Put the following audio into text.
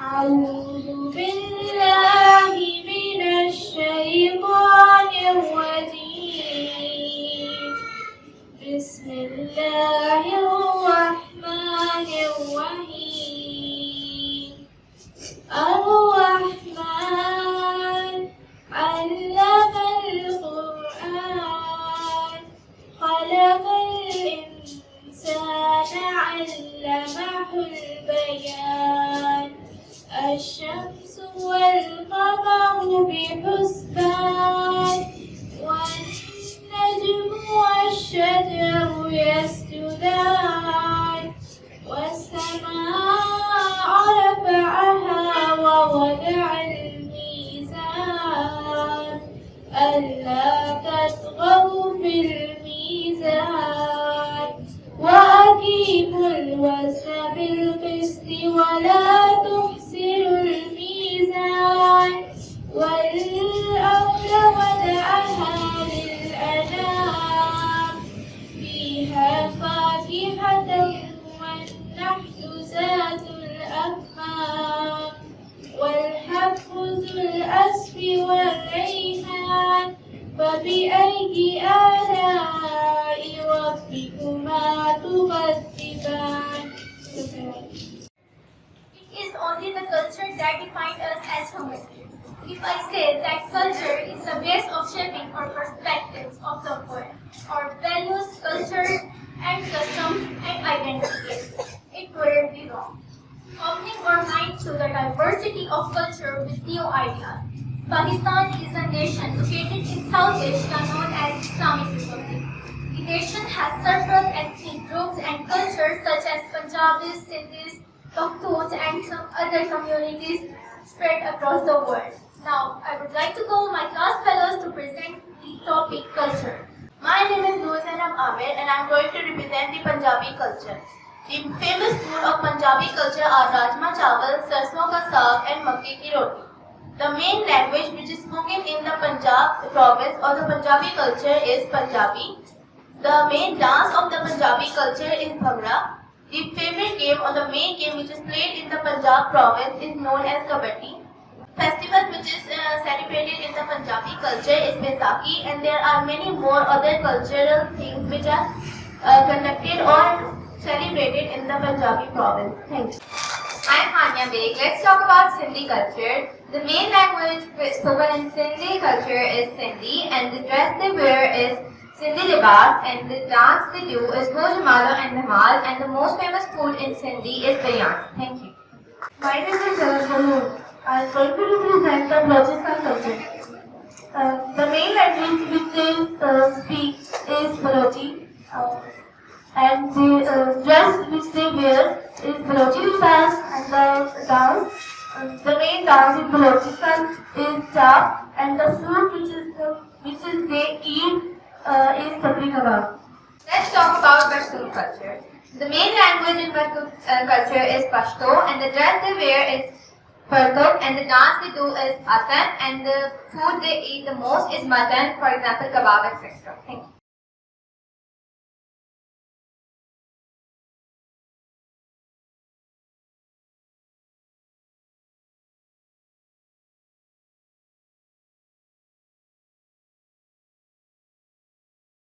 أعوذ بالله من الشيطان الرجيم بسم الله الرحمن الرحيم الرحمن علم القرآن خلق الإنسان علمه البيان الشمس والقمر بحسبان والنجم والشجر يسجدان والسماء رفعها ووضع الميزان ألا تطغوا في الميزان وأقيموا الوزن بالقسط ولا تخسروا الميزان والأرض وضعها للأنام فيها فاكهة والنحل ذات الأكمام والحب ذو الأسف والريحان فبأي آلاء ربكما تكذبان. It is only the culture that defines us as Humak. If I say that culture is the base of shaping our perspectives of the world, our values, cultures, and customs and identities, it wouldn't be wrong. Opening our minds to the diversity of culture with new ideas. Pakistan is a nation located in South Asia known as Islamic Republic. The nation has several ethnic groups and cultures such as Punjabis, Sindhis, Pakhtuns, and some other communities spread across the world. Now, I would like to call my class fellows to present the topic culture. My name is Noor Zainab Amir and I am going to represent the Punjabi culture. The famous food of Punjabi culture are rajma chawal, sarson ka saag and makki ki roti. The main language which is spoken in the Punjab province or the Punjabi culture is Punjabi. The main dance of the Punjabi culture is Bhangra. The favorite game or the main game which is played in the Punjab province is known as Kabaddi. Festival which is celebrated in the Punjabi culture is Baisakhi, and there are many more other cultural things which are conducted or celebrated in the Punjabi province. Thank you. I'm Hanya Beg. Let's talk about Sindhi culture. The main language spoken in Sindhi culture is Sindhi, and the dress they wear is Sindhi libas, and the dance they do is Mojamalo and Dhamal, and the most famous food in Sindhi is biryani. Thank you. My name is Noor. I am going to represent the Balochistan culture. The main language which they speak is Balochi, and the dress which they wear is Balochi libas, and the main dance in Balochistan is chap, and the food which they eat is sabri kebab. Let's talk about Pashto culture. The main language in Pashto culture is Pashto, and the dress they wear is Partok, and the dance they do is Atan, and the food they eat the most is mutton, for example kebab, etc. Thank you.